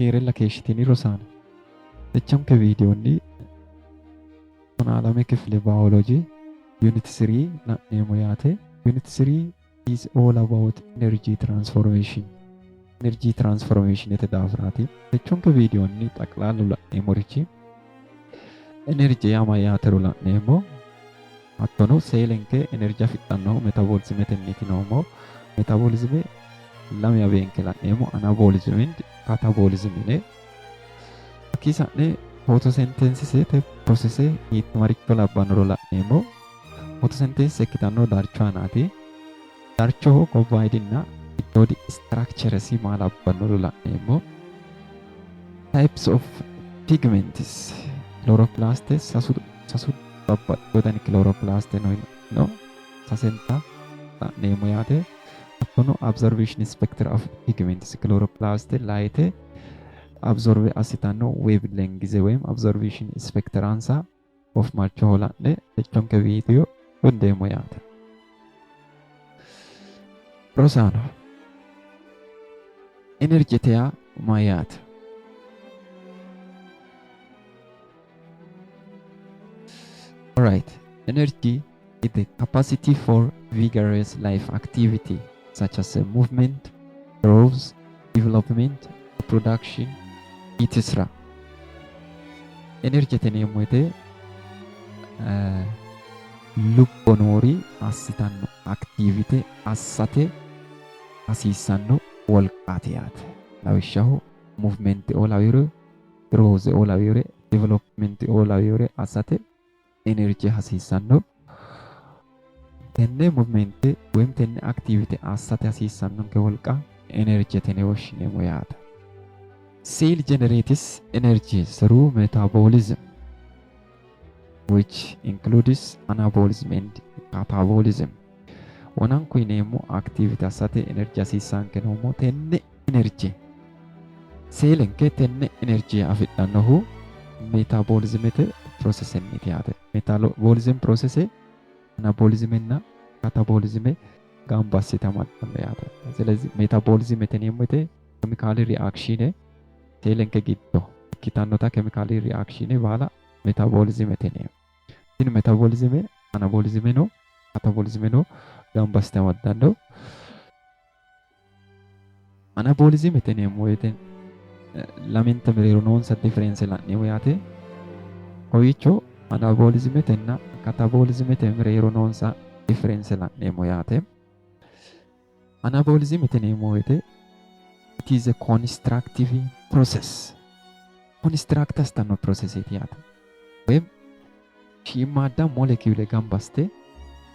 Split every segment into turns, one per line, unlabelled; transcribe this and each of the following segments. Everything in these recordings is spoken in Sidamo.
Share keeshitini Rosaana. Dacham ke video ni alame kifle biology unit 3 na nemo yaate. Unit 3 is all about energy transformation. Energy transformation ete daafraati. Dacham ke video ni taqlaalu la nemo richi. Energy ama yaateru la nemo. Attono seelenke energy fixanno metabolism etenniti nomo. Metabolism lam ya benke la nemo anabolism and catabolism ne. Kisane photosynthesis te process it marikto labbanno la nemo. Photosynthesis kitanno darcho anati. Darcho combinedna body structure si malabbanno la nemo. Types of pigments. Chloroplast sasu babbaxxootani chloroplast no sasenta la nemo yaate. Attono observation spectra of pigments chloroplast light absorbe asitanno wavelength ወይም observation spectransa of malcho holanne echonke video undemo yaate. Rosaano energy tea mayyaate? Alright, energy is the capacity for vigorous life activity such as movement, growth, development, production, etc. Energy teneemmote lubbonoori assitanno activity assate hasiissanno wolqaati yaate. Lawishshaho movement oolawiro, growth oolawiro, development oolawiro assate energy hasiissanno. Tenne movement woyim tenne activity assate hasiissannonke wolqa energy tene woshshineemmo yaate. Cell generates energy through metabolism, which includes anabolism and catabolism. Wanan kuinemo activity asate energy asisan kenomo tenne energy. Cell enke tenne energy afidhannohu metabolism ete process enniti yaate. Metabolism process anabolism enna catabolism gamba assite amaddanno yaate. Selezi metabolism eteneemmo ete chemical reaction seelenke giddo ikkitannota chemical reaction baala metabolism eteneemmo. Tini metabolism anabolism no catabolism no gamba assite amaddanno. Anabolism eteneemmo ete lamenta mereero noonsa differenze la'neemmo yaate. Kowiicho anabolism etenna catabolism ete mereero noonsa differenze la'neemmo yaate. Anabolism eteneemmo ete it is a constructive process. Construct astanno process yaate. Web shiimmaadda molecule gamba assite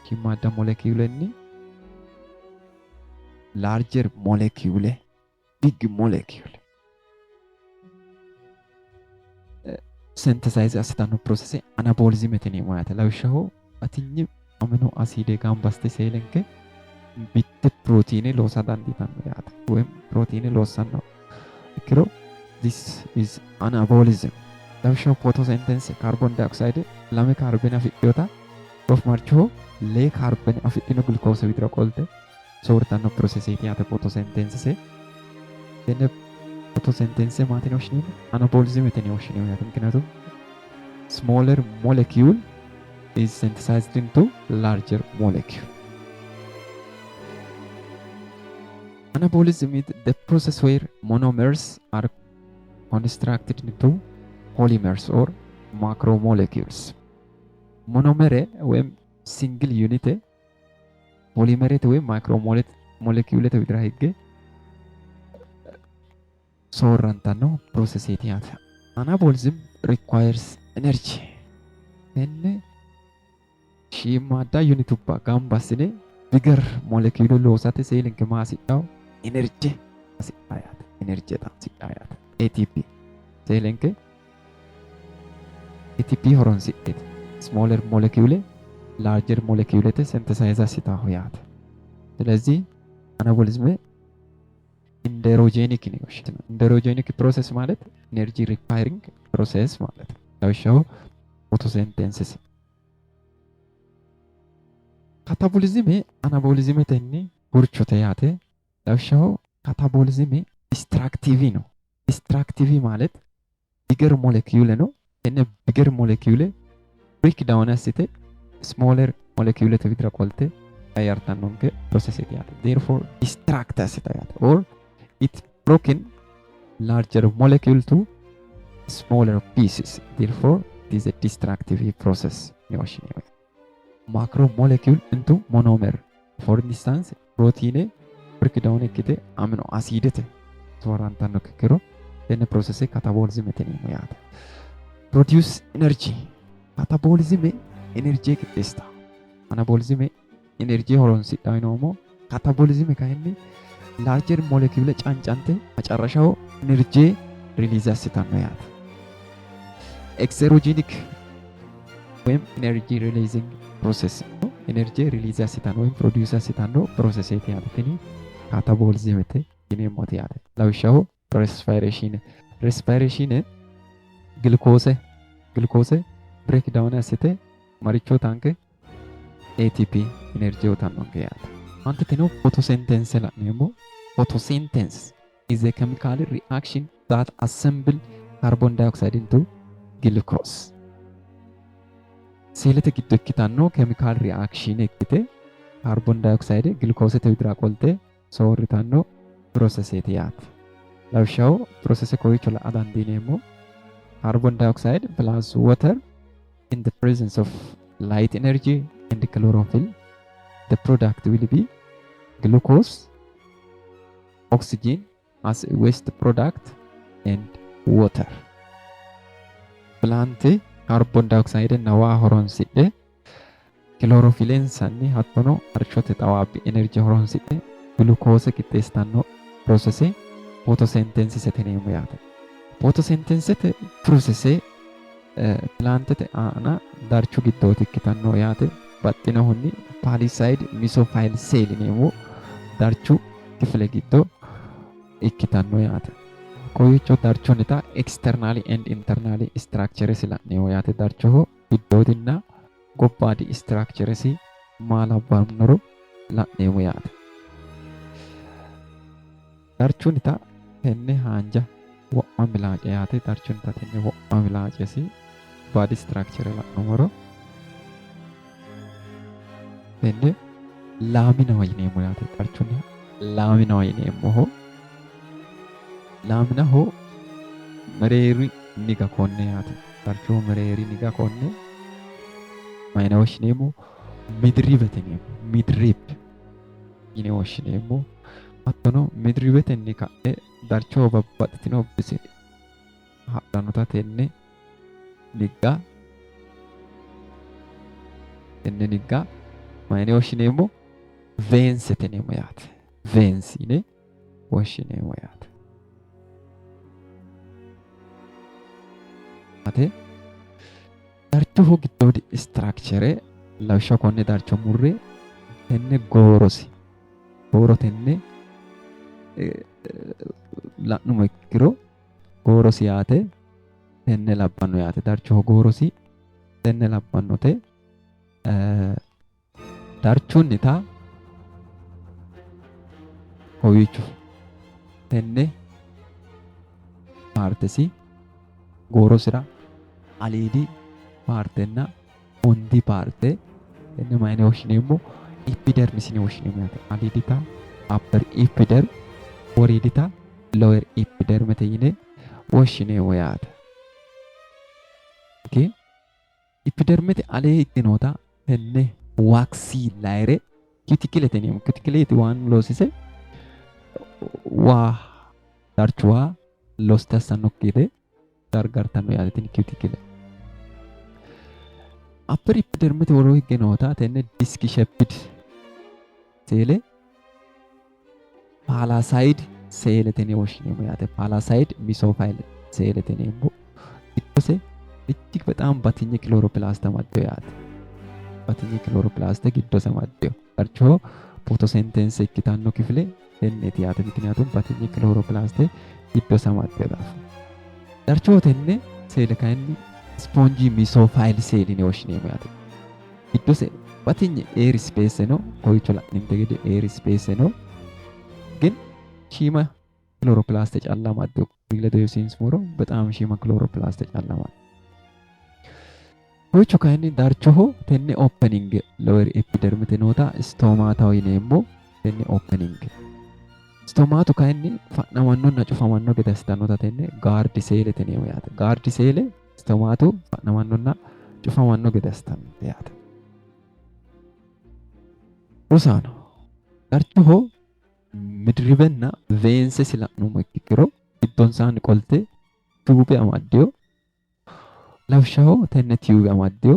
shiimmaadda molecule ni larger molecule, big molecule synthesize assitanno process anabolism eteneemmo yaate. Lawishshaho atinyi amino acide gamba assite seelenke bitte proteine loosa dandiitanno yaate. Woyim proteine loossanno ikkiro this is anabolism. Lawishshaho photosynthesis carbon dioxide lame carbon afidhiyota of marchoho lee carbon afidhino glucose widira qolte soortanno processiti yaate photosynthesis. Tenne photosynthesis maatini woshshineemmo anabolism eteni woshshineemmo yaate. ምክንያቱም smaller molecule is synthesized into larger molecule. Anabolism is the process where monomers are constructed into polymers or macromolecules. Monomer ወይም single unit polymer ወይም macromolecule widira higge soorrantanno processiti yaate. Anabolism requires energy. Tenne shiimmaadda unitubba gamba assine bigger molecule loosate seelinke maasidhawo energy asidhaa yaate. Energy asidhaa yaate. ATP seelenke ATP horonsidheeti. Smaller molecule larger molecule te synthesize assitaho yaate. ስለዚህ anabolism enderogenic ነው የሚለው። enderogenic process ማለት energy requiring process ማለት ነው። ለምሳሌ photosynthesis catabolism anabolism tenni burchote yaate. ለምሳሌ catabolism destructive ነው ዲስትራክቲቭ ማለት ቢገር ሞለኪውል ነው። እነ ቢገር ሞለኪውል ብሬክ ዳውን አስተ ስሞለር ሞለኪውል ተብድራ ቆልተ አያርታን ነው ፕሮሰስ ያተ therefore distract አስተ ያተ or it broken larger molecule to smaller pieces, therefore it is a destructive process. Macromolecule into monomer, for instance protein breakdown ekkite amino acid te sorantanno kero then process catabolism eteni yaate produce energy. Catabolism energy kesta, anabolism energy horonsidha inomo catabolism kainni larger molecule ጫንጫንተ መጨረሻው ኤነርጂ ሪሊዝ ያስታን ነው ያት ኤክሴሮጂኒክ ወይም ኤነርጂ ሪሊዚንግ ፕሮሰስ ነው። ኤነርጂ ሪሊዝ ያስታን ወይም ፕሮዲዩስ ያስታን ነው ፕሮሰስ የት ያተኒ ካታቦሊዝም የተ ይኔሞት ያተ ለውሻው ሬስፓይሬሽን ግሉኮስ ብሬክ ዳውን ያስተ ማሪቾ ታንክ ኤቲፒ ኤነርጂ ወታን ነው ያተ አንተ ተኖ ፎቶሲንቴሲስ la nemo. Photosynthesis is a chemical reaction that assemble carbon dioxide into glucose. Seelete giddo ikkitanno chemical reaction ikkite carbon dioxide glucose te widira qolte soorritanno processeti yaate. Lawishshaho process kowiicho la'a dandiineemmo carbon dioxide plus water in the presence of light energy and chlorophyll. The product will be glucose, oxygen as a waste product and water. Plant carbon dioxide nawa horonsidhe chlorophyll sanni hattono archote xawaabbi energy horonsidhe glucose qixxeessitanno process photosynthesis teneemmo yaate. Photosynthesis process plantete aana darchu giddooti ikkitanno yaate. Baxxinohunni palisade mesophyll cell yineemmo darchu kifile giddo ikkitanno yaate. Kowiicho darchonita externally and internally structures la'neemmo yaate. Darchoho giddootinna gobbaadi structures maal abbannoro la'neemmo yaate. Darchonita tenne haanja wo'ma milaace yaate. Darchonita tenne wo'ma milaacesi body structure la'nummoro tenne laaminaho yineemmo yaate. Darchonni laaminaho yineemmoho laaminaho mereeri niga konne yaate. Darchoho mereeri niga konne mayine woshshineemmo midriibete yineemmo. Midriib yine woshshineemmo. Hattono midriibetenni ka'e darchoho babbaxxitino bise hadhannota tenne nigga mayine woshshineemmo veensete yineemmo yaate. Veens yine woshshineemmo yaate. Darchoho giddoodi structure lawishsha konne darcho murre tenne gooro tenne la'numo ikkiro goorosi yaate tenne labbanno yaate. Darchoho goorosi tenne labbannote. Darchunnita kowiicho tenne paartesi goorosira aliidi paartenna undi paarte tenne mayine woshshineemmo epidermis yine woshshineemmo yaate. Aliidita upper epiderm, woriidita lower epidermete yine woshshineemmo yaate. Okay. Epidermete alee ikkinoota tenne waxii laayire kitikilete yineemmo. Kitikileeti waan loosise waa darchu waa loste assannokkiite gargartanno yaate tini kitikile. Upper epidermete woroo higge noota tenne disk shaped seele palaside seelete yine woshshineemmo yaate. Palaside mesophyll seelete yineemmo. Giddose እጅግ በጣም ባትኝ ክሎሮፕላስት ተማደው ያት ባትኝ ክሎሮፕላስት giddose ማደው darchoho photosynthesis ikkitanno kifile tenneeti yaate. Miknyaatuun batinye ክሎሮፕላስት giddose maaddeedhaaf. Darchoho tenne seele kayinni spongy mesophyll cell yine woshshineemmo yaate. Giddose batinye air space no kowiicho la'ninte gede air space no gin shiima ክሎሮፕላስት callaa madde biqiltuu yookiin muro በጣም ሺማ ክሎሮፕላስት callaa madde Hocho kainni darchoho tenne opening lower epidermite noota stomataho yineemmo tenne opening stomatu kainni fa'namannonna cufamanno gede assitannota tenne guard cell yineemmo yaate guard cell stomatu fa'namannonna cufamanno gede assitannote yaate Rosaano darchoho midribenna veense sila'nummo ikkiro giddonsaanni qolte tuube amaddeyo lawishshaho tenne tuube amaddeyo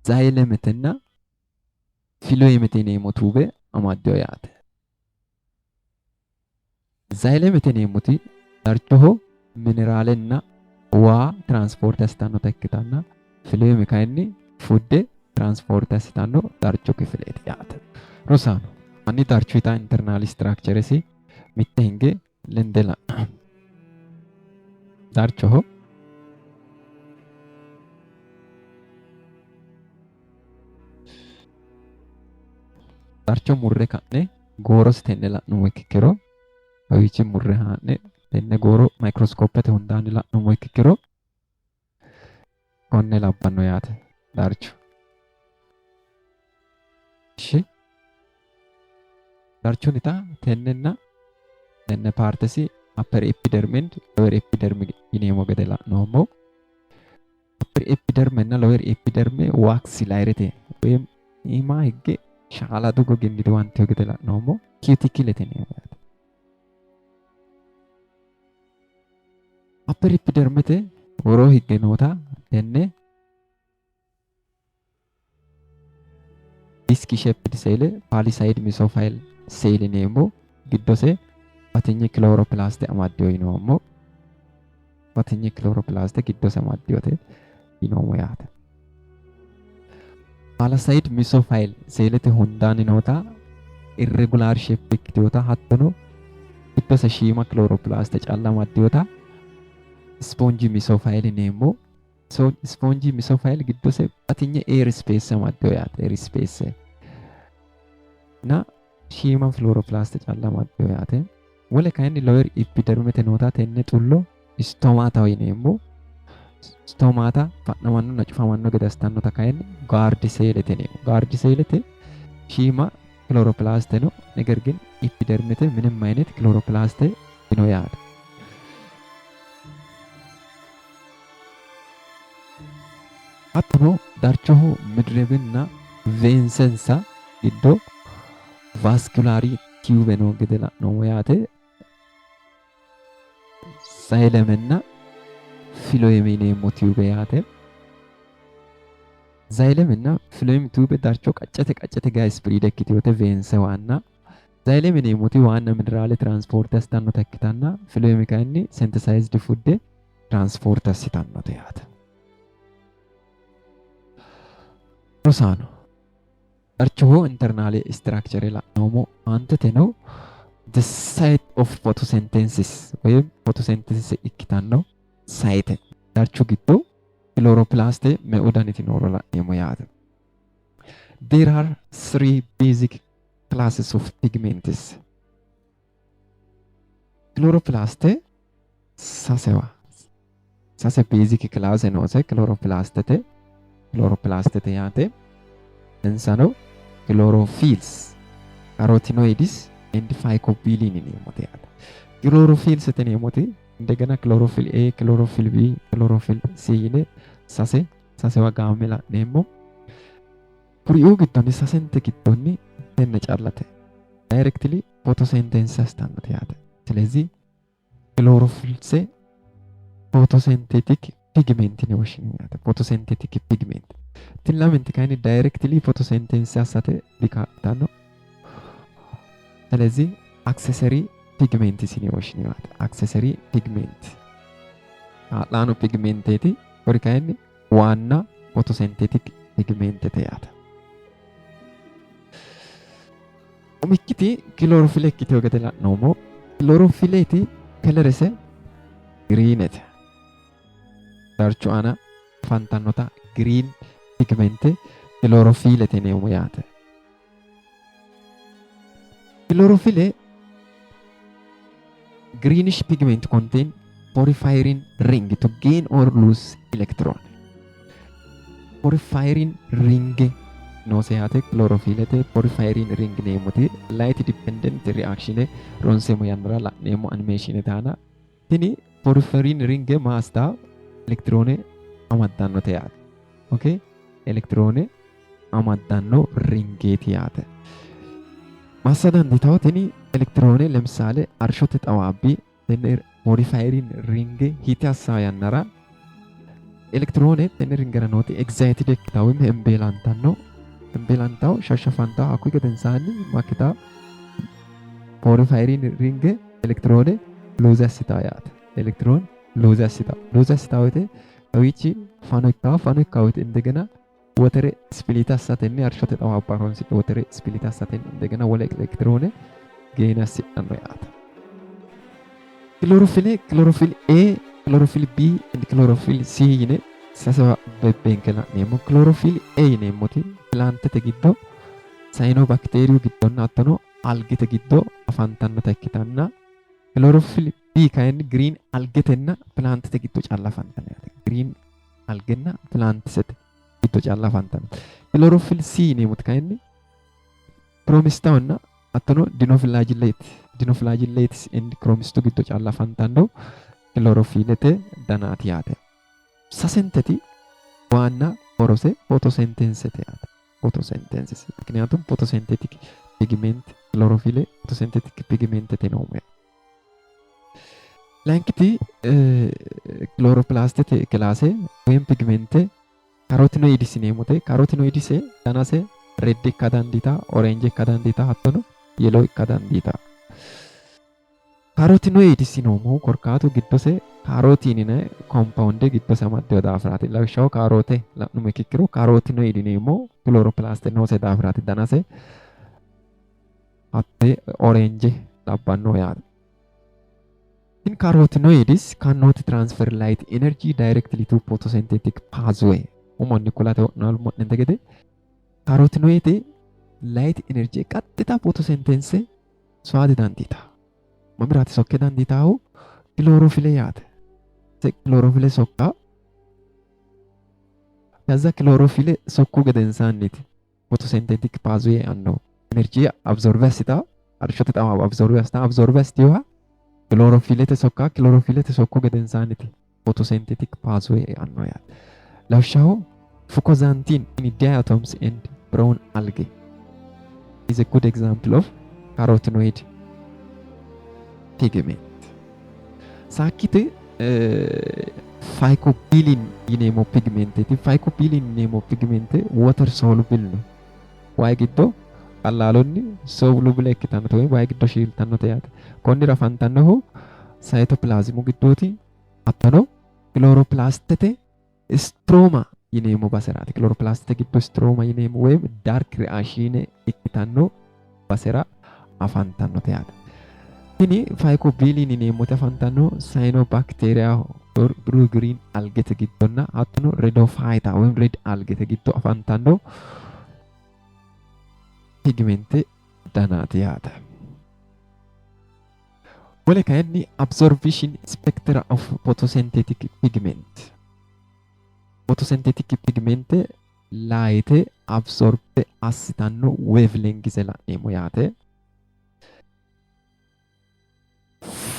zaayilemetenna filoyemete yineemmo tuube amaddeyo yaate zaayilemete yineemmoti darchoho mineraalenna waa tiranspoorte assitannota ikkitanna filoyeme kayinni fudde tiranspoorte assitanno darcho kifileeti yaate Rosaano Anni darchuita internal structuresi mitte hinge lende la'na darchoho darcho murre ka'ne goorosi tenne la'nummo ikkiro kawiichi murre haa'ne tenne gooro microscopete hundaanni la'nummo ikkiro konne labbanno yaate darcho Ishi darchunita tennenna tenne partesi upper epidermis lower epidermis yineemmo gede la'noommo upper epidermis እና lower epidermis wax layerete ወይም iima higge shaaladu goginniti wanteyo gede la'noommo cuticlete yineemmo yaate upper epidermite woroo higge noota tenne disc shaped cell palisade mesophile cell yineemmo giddose batinye chloroplast amaddeyo yineemmo batinye chloroplast giddose amaddeyote yineemmo yaate palisade mesophile cellete hundaanni noota irregular shape ikkitewota hattono giddose shiima chloroplast calla amaddeyota spongy mesophile yineemmo spongy mesophile giddose batinye air space amaddeyo yaate air space na shiima chloroplast calla amaddeyo yaate wole kayinni lower epidermite noota tenne xullo stomataho yineemmo stomata fa'namannonna cufamanno gede assitannota kayinni guard cellete yineemmo guard cellete shiima chloroplast ነው ነገር ግን epidermite ምንም አይነት chloroplast ነው ያለ hattono darchoho midrebinna veensensa giddo vasculari tube ነው gede la'noommo yaate zailemenna filoyeme yineemmo tube yaate zailemenna filoyeme tube darcho qaccete gaa spread ikkiteyote veense waanna zaileme yineemmoti waanna mineraale tiranspoorte assitannota ikkitanna filoyeme kayinni synthesized food tiranspoorte assitannote yaate Rosaano darchoho internale structure la'noommo antete ነው the site of photosynthesis ወይም photosynthesis ikkitanno site darcho giddo chloroplast me'u daniti nooro la'neemmo yaate there are three basic classes of pigments chloroplast sase basic class noose chloroplastete yaate insano chlorophylls carotenoids and phycobilin yineemmote yaate chlorophylls yineemmoti እንደገና chlorophyll A chlorophyll B chlorophyll C yine sasewa gaame la'neemmo kuriuu giddonni sasente giddonni tenne callate directly photosynthesis assitannote yaate ስለዚህ chlorophylls photosynthetic pigment ne woshshineemmo photosynthetic pigment tin lamenti kayinni directly photosynthesis assate dikaa'tanno ስለዚህ accessory pigment sine woshshineemmo accessory pigment haadhaano pigmenteeti kuri kayinni waanna photosynthetic pigment yaate umikkiti chlorophyll ikkiteyo gede la'noommo chlorophylleti kelerese greenete darcho aana afantannota green pigment chlorophyllete yineemmo yaate chlorophyll greenish pigment contain porphyrin ring to gain or lose electron. Porphyrin ring nooseyaate klorofilete porphyrin ring neemoti light dependent reaction ronseemo yannara la'neemo animation taana tini porphyrin ring maasta electron amaddannote yaate. Okay, electron amaddanno ringeeti yaate. Massa dandiitawo tini electron ለምሳሌ አርሾት ጠዋቢ tenne porphyrin ring hite assaa yannara electron tenne ringera nooti excited ikkitawo hembeelantanno hembeelantawo shashshafantawo hakkuyi gedensaanni makkitawo porphyrin ring electron lose assitawo yaate. electron lose assitawo woyte kawiichi fano ikkawo woyte indegena wotere split assatenni arshote xawaabba horonsidhe wotere split assatenni indegena wole electron gain assidhanno yaate. chlorophyll A, chlorophyll B and chlorophyll C yine sasewa bebbenke la'neemmo. chlorophyll A yineemmoti plantete giddo cyanobacteria giddonna hattono algete giddo afantannota ikkitanna chlorophyll B kayinni green algetenna plantete giddo calla afantanno yaate. green algenna plantete giddo calla afantanno. chlorophyll C yineemmoti kayinni chromistawonna hattono dinoflagellates and chromistu giddo calla afantanno chlorophyllete danaati yaate. sasenteti ዋና horose photosynthesete yaate. photosynthesis ምክንያቱም photosynthetic pigment chlorophyll photosynthetic pigment ነው። ላንክቲ chloroplastete classe ወይም pigment carotenoids neemote carotenoids danase red ikka dandiita orange ikka dandiita hattono yellow ikka dandiita. carotenoids yineemmohu korkaatu giddose kaarotiinine compound giddose amaddeyo daafiraati. lawishshaho kaarote la'numme ikkiro carotenoid yineemmohu chloroplast noose daafiraati danase hatte orange labbanno yaate. In carotenoids cannot transfer light energy directly to photosynthetic pathway. Uummanni kulate naalummo'nente gede carotenoid light energy qaxxita photosynthesis so'aati dandiita. Mabiraati sokke dandiitaahu chlorophyll yaate. Se chlorophyll sokka ከዛ chlorophyll sokkuu gedensaanniti photosynthetic pathway anno energy absorbe assita arshote xawaabba absorbe assitiwa chlorophyllete sokkuu gedensaanniti photosynthetic pathway anno yaate. lawishshaho fucoxanthin in diatoms and brown algae is a good example of carotenoid pigment. Sakkite phycobilin yineemmo pigmenteti. phycobilin yineemmo pigment water soluble no. wayi giddo qallaalonni soluble ikkitannote woy wayi giddo shiiltannote yaate. konnira afantannohu cytoplasmu giddooti hattono chloroplastete stroma yineemmo baseraati. chloroplastete giddo stroma yineemmo woy dark reaction ikkitanno basera afantannote yaate. tini phycobilin yineemmoti afantanno cyanobacteria or blue green algete giddonna hattono redophyta woy red algete giddo afantanno pigment danaati yaate. wole kayinni absorption spectra of photosynthetic pigment. photosynthetic pigment light absorbe assitanno wavelength la'neemmo yaate.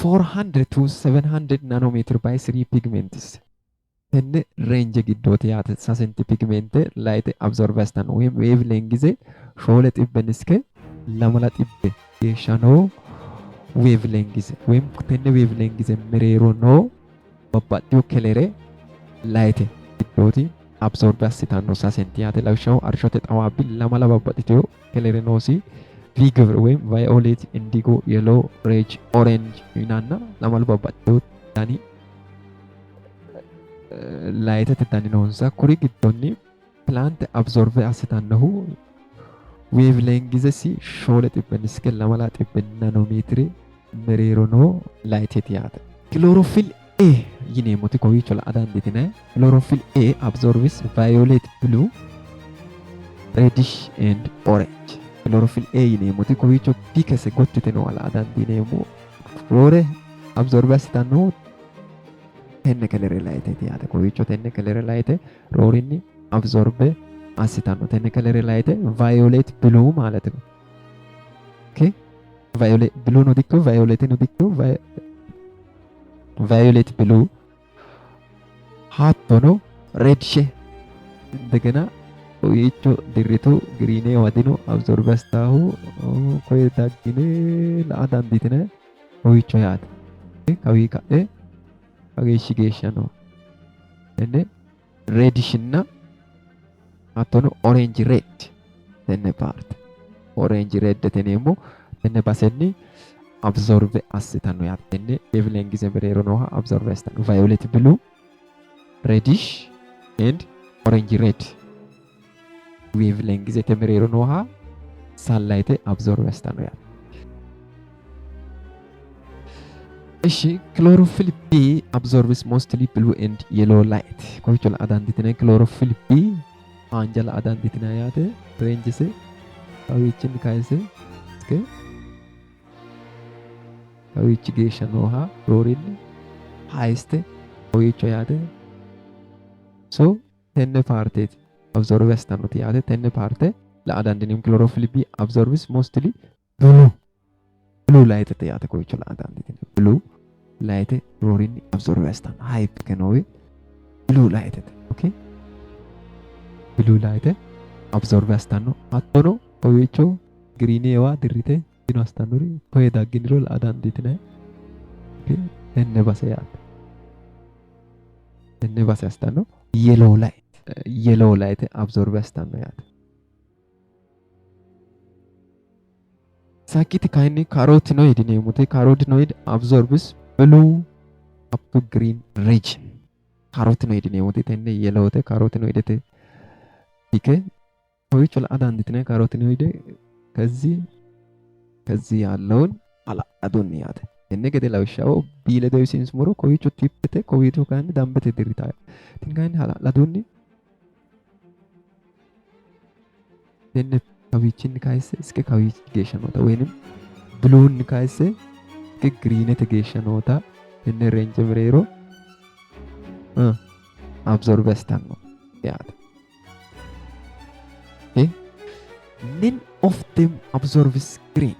400 to 700 nanometer by 3 pigments tenne range giddooti yaate. sasenti pigment light absorbe assitanno woyim wavelength shoole xibbenniske lamala xibbe geeshsha noo wavelength woyim tenne wavelength mereero noo babbaxxeyo kelere light giddooti absorbe assitanno sasenti yaate. lawishshaho arshote xawaabbi lamala babbaxxiteyo kelere noosi vigor ወይም violet indigo yellow red orange ይናና ለማል babbaxxeyo dani ላይተት dani noonsa kuri giddonni plant absorbe assitannohu wavelength shoole xibbenniske lamala xibben nanometri mereero noo layiteeti yaate. chlorophyll A yineemmoti kowiicho la'a dandiitine. chlorophyll A absorbs violet blue reddish and orange. chlorophyll A yineemmoti kowiicho bikese gottite noo la'a dandiineemmo roore absorbe assitannohu tenne color lighteti yaate. Kowiicho tenne color light roorinni absorbe assitanno. Tenne color light violet blue ማለት ነው። ኦኬ violet blue ነው ዲኮ violet ነው ዲኮ violet blue hattono ነው red shade እንደገና kowiicho dirritu green wadino absorbe astahu koye daggine la''a dandiitine kowiicho yaate. Kawii ka'e kageeshshi geeshsha no. Tenne reddish እና hattono orange red tenne parte orange red teneemmo tenne basenni absorbe assitanno yaate. Tenne wavelength mereero nooha absorbe assitanno violet blue reddish and orange red wavelength mereero nooha sunlight absorbe assitanno yaate. እሺ chlorophyll B absorbs mostly blue and yellow light. kowiicho la''a dandiitine chlorophyll B haanja la''a dandiitine yaate. range se kawiichinni kayise iske kawiichi geeshsha nooha roorinni highest kowiicho yaate. so tenne parteeti absorbe assitannoti yaate. tenne parte la''a dandiineemmo chlorophyll B absorbs mostly blue light te yaate. kowiicho la''a dandiitine blue light roorinni absorbe assitanno hype kenoowi blue light te okay blue light absorbe assitanno. hattono kowiicho greenewa dirrite dino assitannori koye dagginiro la''a dandiitine tenne base yaate. tenne base assitanno yellow light absorbe assitanno yaate. Sakkiti kayinni carotenoid yineemmote. carotenoid absorbs blue up to green region. carotenoid yineemmote tenne yellowte carotenoidete ike kowiicho la''a dandiitine carotenoid ከዚህ ያለውን አላዱን ያተ tenne gede lawishshaho biile dewisiinsumoro kowiicho tippete kowiicho kayinni dambete dirrita tin kayinni hala'ladunni tenne kawiichinni kayisse iske kawiichi geeshsha noota woyinim bluunni kayisse iske greenete geeshsha noota tenne range mereero absorbe assitanno yaate. none of them absorbs green.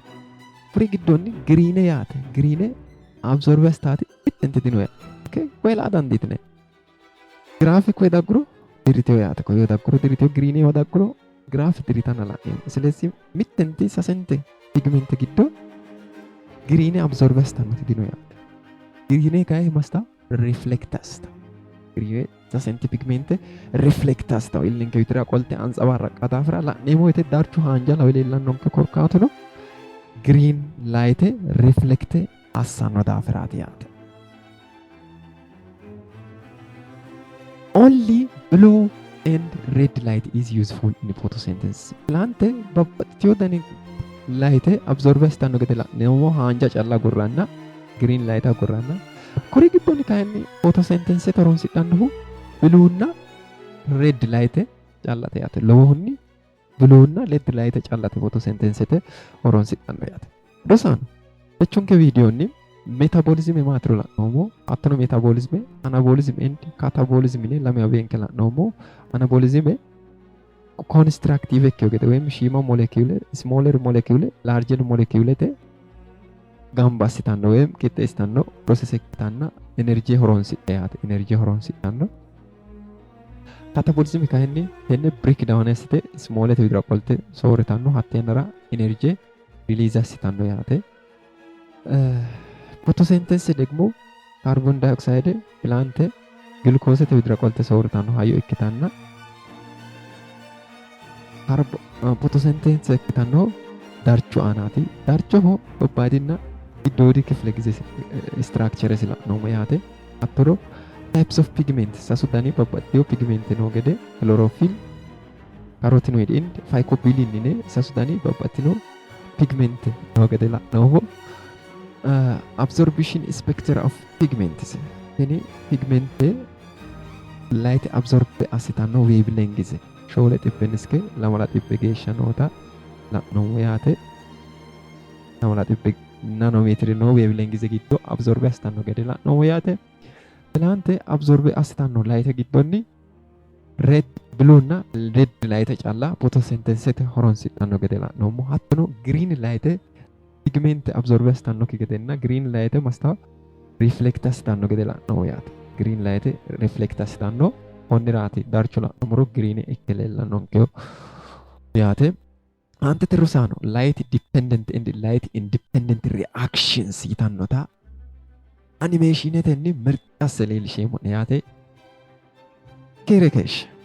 kuri giddoonni green yaate. green absorbe assitaati ittenti dino yaate. okay koye la''a dandiitine giraafi koye dagguro dirriteyo yaate. koye dagguro dirriteyo green dagguro giraafi dirritanna la'neemmo. ስለዚህ mittenti sasente pigmente giddo green absorbe assitannoti dino yaate. green kaye himasta reflect assita. green sasente pigmente reflect assita illinke widira qolte ansabaarraqqa daafira la'neemmo woyte darchu haanja lawe leellannonke korkaatuno green light reflect assanno daafiraati yaate. only blue and red light is useful in photosynthesis. Plante babbaxxitino dani light absorbe assitanno gede la'neemmo haanja calla gurranna green light gurranna kuri giddoonni kayinni photosynthesis horonsidhannohu bluunna red light callate yaate. lowohunni bluunna red light callate photosynthesis horonsidhanno yaate. rosaano jechunke viidiyoonni metabolisme maatiro la'noommo. hattono metabolisme anabolisme and catabolisme yine lamewa beenke la'noommo. anabolisme constructive ikkeyo gede woyim shiima molecule smaller molecule larger molecule te gamba assitanno woyim qixxeessitanno process ikkitanna energy horonsidhe yaate. energy horonsidhanno. catabolisme kayinni tenne break down assite smallete widira qolte soorritanno hatteenara energy release assitanno yaate. photosynthesis ደግሞ ካርቦን ዳይኦክሳይድ ፕላንት ግሉኮስete widira qolte soorritanno hayyo ikkitanna photosynthesis ikkitanno darchu aanaati. darchoho gobbaadinna giddoodi kifile gize structure la'noommo yaate. hattono types of pigment sasu dani babbaxxeyo pigment noo gede chlorophyll carotenoid and phycobilin yine sasu dani babbaxxino pigment noo gede la'noommo. absorption spectra of pigments tini pigmente light absorbe assitanno wavelength shoole xibben lamala xibbe geeshsha noota la'noommo yaate. lamala xibbe naanomeetiri noo weevilengize giddo absorbe assitanno gede la'noommo yaate. Pilaante absorbe assitanno layite giddonni red bluunna red layite calla photosynthesisete horonsidhanno gede la'noommo. Hattono green layite pigmente absorbe assitannokki gedenna green layite mastawa riflect assitanno gede la'noommo yaate. Green layite riflect assitanno konniraati darcho la'nummoro green ikke leellannonkeho yaate. Aantete rosaano light dependent and light independent reactions yitannota animeeshinetenni mirxi asse leellisheemmo'ne yaate. Keere keeshsha.